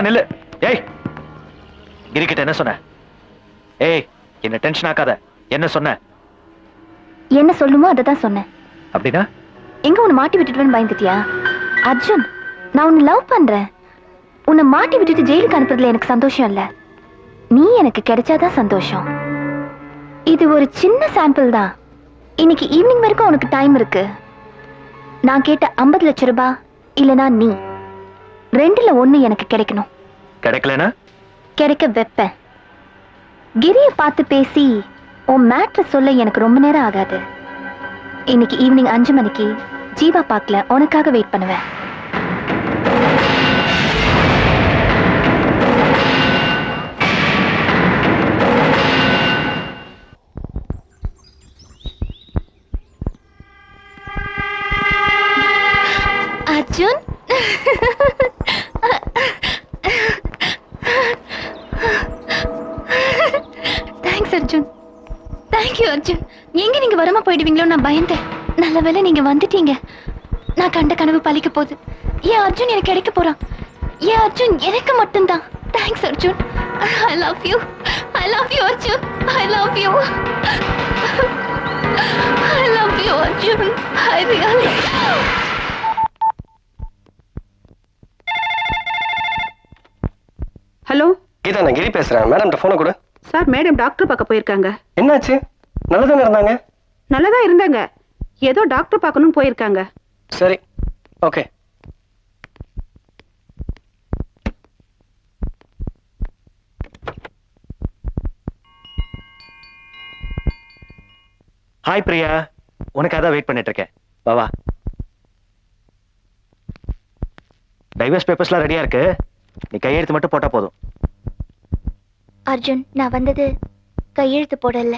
நில்லு. ஏய், கிரிக்கிட்ட என்ன சொன்ன? ஏய், என்ன டென்ஷன் ஆக்காத. என்ன சொன்ன? என்ன சொல்லுமோ அதை தான் சொன்னேன். அப்படின்னா எங்க உன்னை மாட்டி விட்டுட்டுன்னு பயந்துட்டியா? அர்ஜுன், நான் உன்னை லவ் பண்றேன். உன்னை மாட்டி விட்டுட்டு ஜெயிலுக்கு அனுப்புறதுல எனக்கு சந்தோஷம் இல்ல. நீ எனக்கு கிடைச்சாதான் சந்தோஷம். இது ஒரு சின்ன சாம்பிள் தான். இன்னைக்கு ஈவினிங் வரைக்கும் உனக்கு டைம் இருக்கு. நான் கேட்ட 50 லட்சம் ரூபாய் இல்லனா நீ, ரெண்டுல ஒண்ணு எனக்கு கிடைக்கணும். கிடைக்கலனா கிடைக்க வைப்பேன். கிரிய பார்த்து பேசி உன் மேட்ரை சொல்ல எனக்கு ரொம்ப நேரம் ஆகாது. இன்னைக்கு ஈவினிங் 5 மணிக்கு ஜீவா பார்க்கல உனக்காக வெயிட் பண்ணுவேன். அர்ஜுன், தேங்க்ஸ் அர்ஜுன். தேங்க்யூ அர்ஜுன். எங்க நீங்க வரமா போயிடுவீங்களோ நான் பயந்தேன். நல்ல வேளை நீங்க வந்துட்டீங்க. நான் கண்ட கனவு பலிக்க போகுது. ஏன் அர்ஜுன் எனக்கு கிடைக்க போறான். ஏன் அர்ஜுன் எனக்கு மட்டும்தான். Thanks Arjun. I love you. I love you Arjun. I love you. I love you Arjun. I really. Hello Geetha, நான் கிரி பேசுறேன். மேடம் போனை கொடு. சார், மேடம் டாக்டர் பார்க்க போயிருக்காங்க. என்னாச்சு? நல்லதானே இருந்தாங்க? நல்லதா இருந்தாங்க. ஏதோ டாக்டர் பார்க்கணும்னு போயிருக்காங்க. சரி, ஓகே. ஹாய் பிரியா, உனக்காக தான் வெயிட் பண்ணிட்டு இருக்கேன். வா வா. டைவர்ஸ் பேப்பர்ஸ்லாம் ரெடியா இருக்கு. நீ கையெழுத்து மட்டும் போட்டா போதும். அர்ஜுன், நான் வந்தது கையெழுத்து போடல.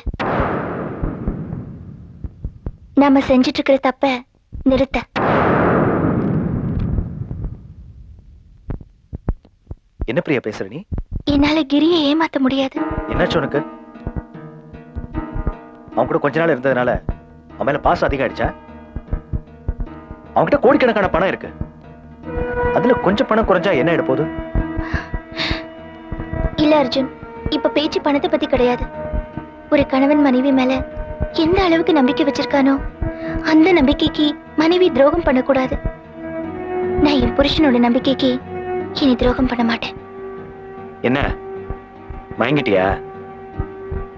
நாம செஞ்சிட்டு இருக்கிற தப்ப நிறுத்த. என்ன பிரியா பேசுற நீ? என்னால கிரியை ஏமாத்த முடியாது. என்னாச்சு உனக்கு? அவன் கூட கொஞ்ச நாள் இருந்ததுனால அவன் மேல பாசம் அதிகம் ஆயிடுச்சா? அவன்கிட்ட கோடிக்கணக்கான பணம் இருக்கு. அதுல கொஞ்சம் பணம் குறைஞ்சா என்ன ஆயிட போகுது? இல்ல அர்ஜுன், இப்ப பேச்சு பணத்தை பத்தி கிடையாது. ஒரு கணவன் மனைவி மேல எந்த அளவுக்கு நம்பிக்கை வச்சிருக்கானோ அந்த நம்பிக்கைக்கு மனைவி துரோகம் பண்ணக்கூடாது. நான் என் புருஷனோட நம்பிக்கைக்கு இனி துரோகம் பண்ண மாட்டேன். என்ன மயங்கிட்டியா?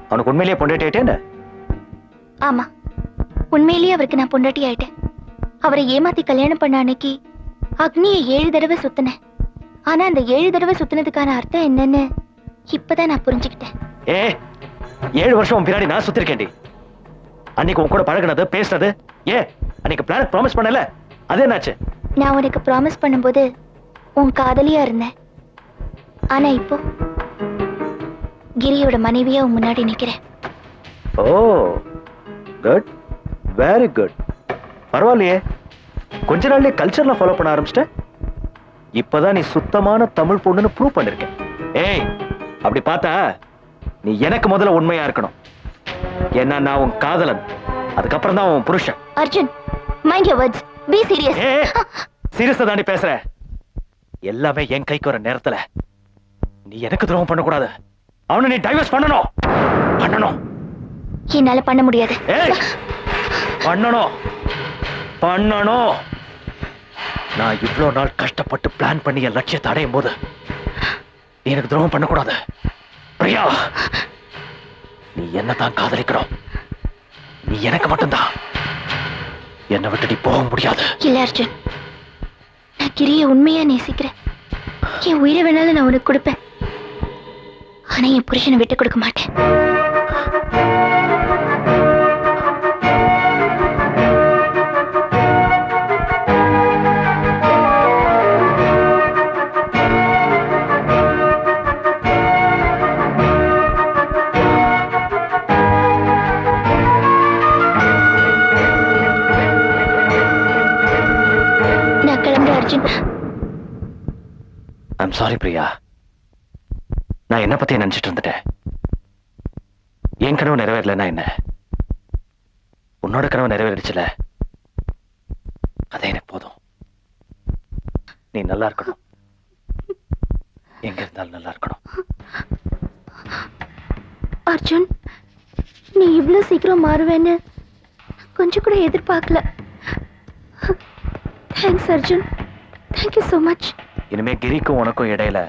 அவனுக்கு உண்மையிலேயே பொண்டாட்டிட்டேன்? ஆமா, உண்மையிலேயே அவருக்கு நான் பொண்டாட்டி ஆயிட்டேன். அவரை ஏமாத்தி கல்யாணம் பண்ண அன்னைக்கு அக்னியை 7 தடவை சுத்தினேன். ஆனா அந்த 7 தடவை சுத்தினதுக்கான அர்த்தம் என்னன்னு இப்பதான் நான் புரிஞ்சுக்கிட்டேன். 7 வருஷம் பின்னாடி நான் சுத்திருக்கேன்டி. அன்னைக்கு உன் கூட பழகுனது பேசுனது அன்னைக்கு பிளான் ப்ராமிஸ் பண்ணல, அது என்னாச்சு? நான் உனக்கு ப்ராமிஸ் பண்ணும்போது உன் காதலியா இருந்தேன். ஆனா இப்போ கிரியோட மனைவியா உன் முன்னாடி நிக்கிறேன். ஓ குட், வெரி குட். பரவாயில்லையே, கொஞ்ச நாள்லயே கல்ச்சர்லாம் ஃபாலோ பண்ண ஆரம்பிச்சிட்ட. இப்பதான் நீ சுத்தமான தமிழ் பொண்ணுன்னு ப்ரூவ் பண்ணிருக்க. ஏய், அப்படி பார்த்தா நீ எனக்கு முதல்ல உண்மையா இருக்கணும். ஏன்னா நான் உன் காதலன், அதுக்கப்புறம் தான் உன் புருஷன். Arjun, mind your words. Be serious. சீரியஸா தாண்டி பேசுற. எல்லாமே என் கைக்கு வர நேரத்துல நீ எனக்கு துரோகம் பண்ணக்கூடாது. அவனை நீ டைவர்ஸ் பண்ணணும். பண்ணணும். என்னால பண்ண முடியாது. பண்ணணும் பண்ணணும். நான் இவ்வளவு நாள் கஷ்டப்பட்டு பிளான் பண்ணி என் லட்சியத்தை அடையும் போது நீ எனக்கு துரோகம் பண்ணக்கூடாது. பிரியா, நீ என்னதான் காதலிக்கணும். நீ எனக்கு மட்டும்தான். என்னை விட்டு நீ போக முடியாது. இல்ல அர்ஜுன், நான் கிரிய உண்மையா நேசிக்கிறேன். என் உயிரை வேணாலும் நான் உனக்கு கொடுப்பேன். ஆனா என் புருஷனை விட்டு கொடுக்க மாட்டேன். I'm sorry Priya. நான் என்ன பத்தி நினைச்சிட்டு இருந்துட்டேன். என் கனவு நிறைவேறலன்னா என்ன, உன்னோட கனவு நிறைவேறிடுச்சுல, அதே எனக்கு போதும். நீ நல்லா இருக்கணும். எங்க இருந்தாலும் நல்லா இருக்கணும். அர்ஜுன், நீ இவ்வளவு சீக்கிரம் மாறுவேன்னு கொஞ்சம் கூட எதிர்பார்க்கல. Thanks Arjun, thank you so much. இனிமே கிரிக்கும் உனக்கும் இடையில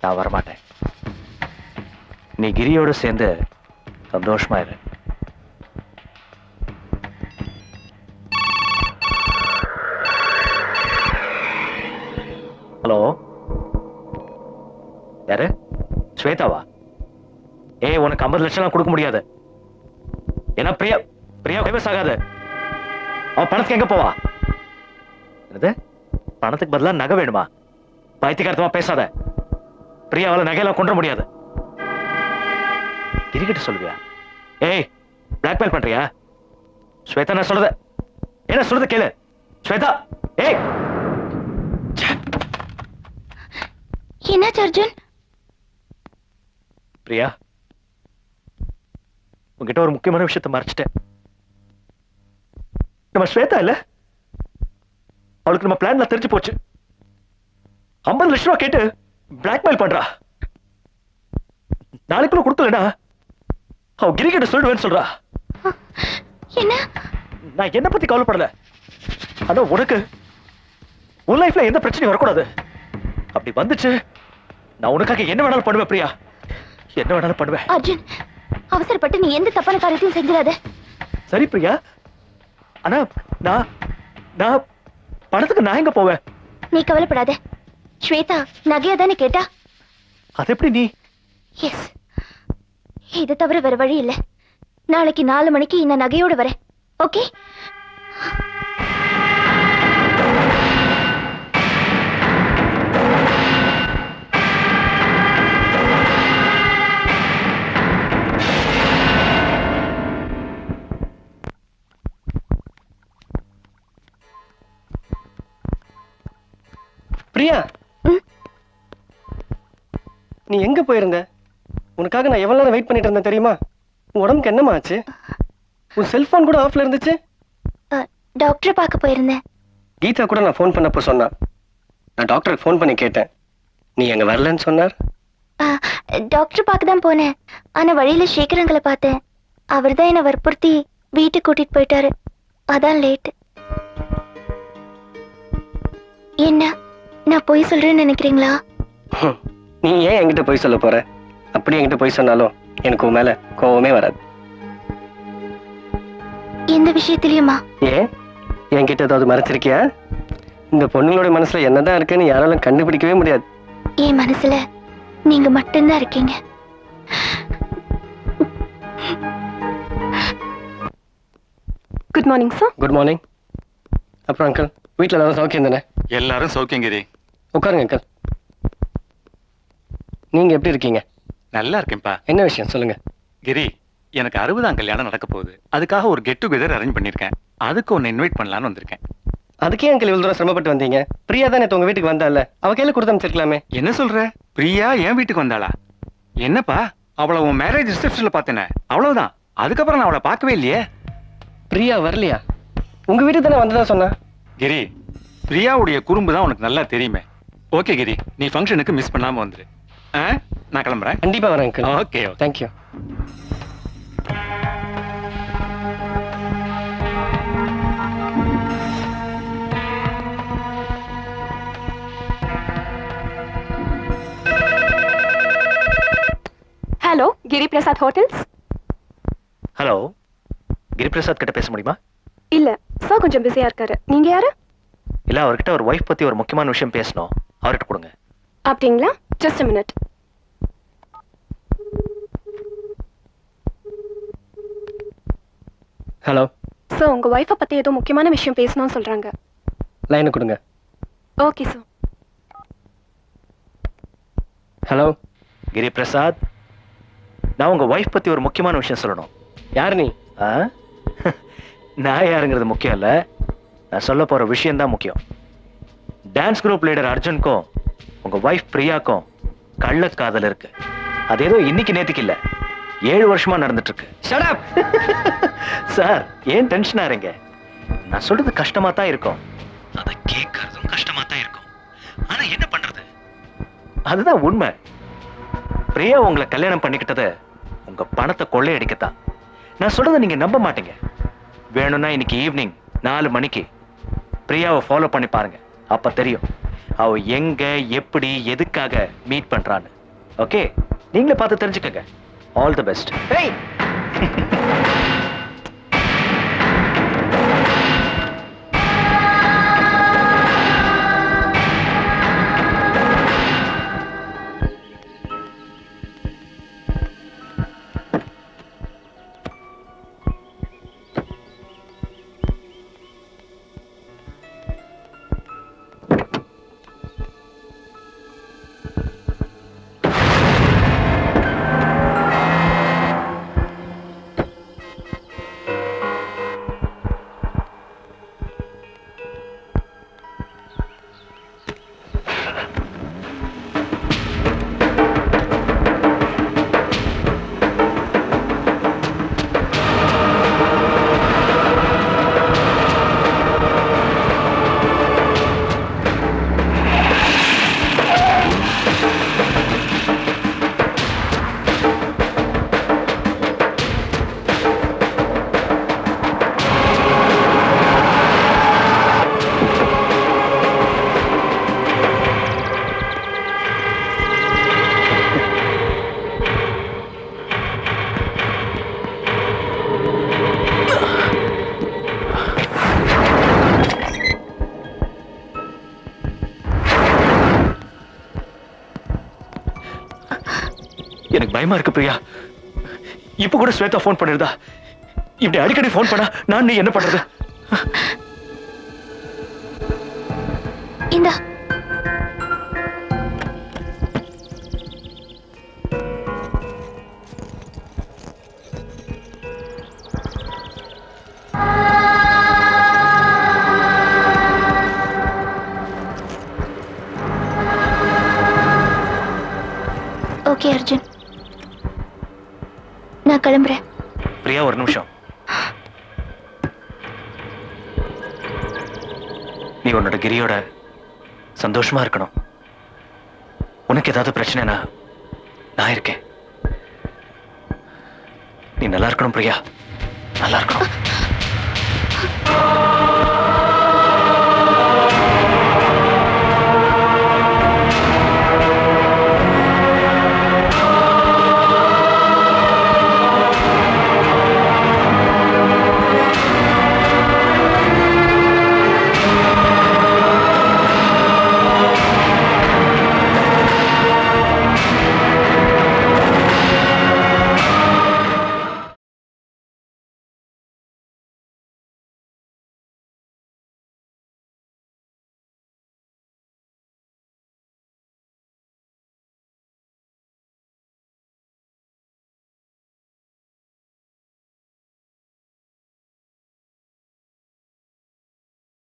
நான் வரமாட்டேன். நீ கிரியோட சேர்ந்து சந்தோஷமா இரு. ஹலோ, யாரு? ஸ்வேதாவா? ஏய், உனக்கு 50 லட்சம் கொடுக்க முடியாது. ஏன்னா பிரியா பிரியா ஃபேமஸ் ஆகாது. அவன் பணத்துக்கு எங்க போவா? என்னது, பணத்துக்கு பதிலா நகை வேணுமா? பைத்தியக்காரத்தமா பேசாத. பிரியாவால நகையெல்லாம் கொண்டு முடியாது. கிரிக்கிட்ட சொல்லுவியா? ஏய், பிளாக்மெயில் பண்றியா? ஸ்வேதா, நான் சொல்றத என்ன சொல்றத கேளு. ஸ்வேதா, ஏய். என்னாச்சு அர்ஜுன்? பிரியா, உங்ககிட்ட ஒரு முக்கியமான விஷயத்தை மறைச்சிட்டேன். நம்ம ஸ்வேதா இல்ல, அவளுக்கு நம்ம பிளான்ல தெரிஞ்சு போச்சு. 50 லட்சம் ரூபாய் கேட்டு பிளாக்மெயில் பண்றா. நாளைக்குள்ள கொடுக்கலடா அவ கிரி கிட்ட சொல்லுவேன்னு சொல்றா. என்ன? நான் என்ன பத்தி கவலைப்படல. ஆனா உனக்கு உன் லைஃப்ல எந்த பிரச்சனையும் வரக்கூடாது. அப்படி வந்துச்சு, நான் உனக்காக என்ன வேணாலும் பண்ணுவேன் பிரியா, என்ன வேணாலும் பண்ணுவேன். அர்ஜுன், அவசரப்பட்டு நீ எந்த தப்பான காரியத்தையும் செஞ்சிடாத. சரி பிரியா, ஆனா நான் நான் பணத்துக்கு நான் எங்க போவேன்? நீ கவலைப்படாத. ஸ்வேதா நகையா தானே கேட்டா? அது எப்படி நீ? எஸ், இதை தவிர வேற வழி இல்ல. நாளைக்கு 4 மணிக்கு இந்த நகையோட வரேன். ஓகே? பிரியா, நீ எங்க போயிருந்த? உனக்காக நான் எவ்வளவு நேரம் வெயிட் பண்ணிட்டு இருந்தேன் தெரியுமா? உன் உடம்புக்கு என்னமா ஆச்சு? உன் செல்போன் கூட ஆஃப்ல இருந்துச்சு. டாக்டரை பார்க்க போயிருந்தேன். கீதா கூட நான் ஃபோன் பண்ணப்போ சொன்னா. நான் டாக்டருக்கு ஃபோன் பண்ணி கேட்டேன், நீ அங்க வரலன்னு சொன்னார். டாக்டர் பார்க்க தான் போனேன். ஆனா வழியில சேகரங்களை பார்த்தேன். அவர் தான் என்னை வற்புறுத்தி வீட்டுக்கு கூட்டிட்டு போயிட்டாரு. அதான் லேட். என்ன, நான் பொய் சொல்றேன்னு நினைக்கிறீங்களா? நீ ஏன் என்கிட்ட போய் சொல்ல போற? அப்படி என்கிட்ட போய் சொன்னாலும் எனக்கு உன் மேல கோவமே வராது. எந்த விஷயத்திலயுமா? ஏன், என்கிட்ட ஏதாவது மறைச்சிருக்கியா? இந்த பொண்ணுங்களோட மனசுல என்னதான் இருக்குன்னு யாராலும் கண்டுபிடிக்கவே முடியாது. என் மனசுல நீங்க மட்டும்தான் இருக்கீங்க. Good morning sir. Good morning. அப்புறம் அங்கிள், வீட்டில் எல்லாரும் சௌக்கியம் தானே? எல்லாரும் சௌக்கியங்கிரி. உட்காருங்க அங்கிள். நீங்க எப்படி இருக்கீங்க? நல்லா இருக்கேன்ப்பா. என்ன விஷயம் சொல்லுங்க. கிரி, எனக்கு 60ஆம் கல்யாணம் நடக்க போகுது. அதுக்காக ஒரு கெட் டுகெதர் அரேஞ்ச் பண்ணிருக்கேன். அதுக்கு உன்னை இன்வைட் பண்ணலான்னு வந்திருக்கேன். அதுக்கே அங்கிள் இவ்வளவு தூரம் சிரமப்பட்டு வந்தீங்க? பிரியா தானே உங்க வீட்டுக்கு வந்தால, அவ கையில கொடுத்து அமைச்சிருக்கலாமே. என்ன சொல்ற? பிரியா என் வீட்டுக்கு வந்தாளா? என்னப்பா, அவளை உன் மேரேஜ் ரிசப்ஷன்ல பார்த்தேனே, அவ்வளவுதான். அதுக்கப்புறம் நான் அவளை பார்க்கவே இல்லையே. பிரியா வரலையா? உங்க வீட்டுக்கு தானே வந்ததா சொன்னா. கிரி, பிரியாவுடைய குறும்பு தான் உனக்கு நல்லா தெரியுமே. ஓகே கிரி, நீ ஃபங்க்ஷனுக்கு மிஸ் பண்ணாம வந்துரு. நான் கிளம்புறேன். கண்டிப்பா வரேன் அங்கிள். ஓகே. தேங்க்யூ. ஹலோ, கிரி பிரசாத் ஹோட்டல்ஸ். ஹலோ, கிரி பிரசாத் கிட்ட பேச முடியுமா? இல்ல சார், கொஞ்சம் பிஸியா இருக்காரு. நீங்க யாரு? இல்ல, அவர்கிட்ட ஒரு வைஃப் பத்தி ஒரு முக்கியமான விஷயம் பேசணும். அவர்கிட்ட கொடுங்க. அப்படிங்களா? Just a minute. Hello sir, உங்க வைஃபை பத்தி ஏதோ முக்கியமான விஷயம் பேசணும்னு சொல்றாங்க. லைனை கொடுங்க. Okay sir. ஹலோ கிரி பிரசாத், நான் உங்க வைஃப் பத்தி ஒரு முக்கியமான விஷயம் சொல்லணும். யார் நீ? ஆ? நான் யாருங்கிறது முக்கியம் இல்ல, நான் சொல்ல போற விஷயம் தான் முக்கியம். டான்ஸ் குரூப் லீடர் அர்ஜுனுக்கும் உங்க வைஃப் பிரியாக்கும் கள்ளக்காதல் இருக்கு. அது ஏதோ இன்னைக்கு நேத்துக்கு இல்ல, 7 வருஷமா நடந்துட்டு இருக்கு. Shut up. சார், ஏன் டென்ஷன் ஆறீங்க? நான் சொல்றது கஷ்டமா தான் இருக்கும், அதை கேட்கறதும் கஷ்டமா தான் இருக்கும். ஆனா என்ன பண்றது, அதுதான் உண்மை. பிரியா உங்களை கல்யாணம் பண்ணிக்கிட்டது உங்க பணத்தை கொள்ளையடிக்கத்தான். நான் சொல்றதை நீங்க நம்ப மாட்டீங்க. வேணும்னா இன்னைக்கு ஈவினிங் 4 மணிக்கு பிரியாவை ஃபாலோ பண்ணி பாருங்க. அப்ப தெரியும் அவ எங்க எப்படி எதுக்காக மீட் பண்றான்னு. ஓகே, நீங்களே பார்த்து தெரிஞ்சுக்கங்க. All the best. ஏய் எனக்கு பயமா இருக்கு பிரியா. இப்ப கூட ஸ்வேதா போன் பண்ணிருந்தா. இப்படி அடிக்கடி போன் பண்ணா நான் நீ என்ன பண்றது? இந்தா. ஓகே அர்ஜுன், நான் கிளம்புறேன். பிரியா ஒரு நிமிஷம். நீ உன்னோட கிரியோட சந்தோஷமா இருக்கணும். உனக்கு ஏதாவது பிரச்சனைனா நான் இருக்கேன். நீ நல்லா இருக்கணும் பிரியா, நல்லா இருக்கணும்.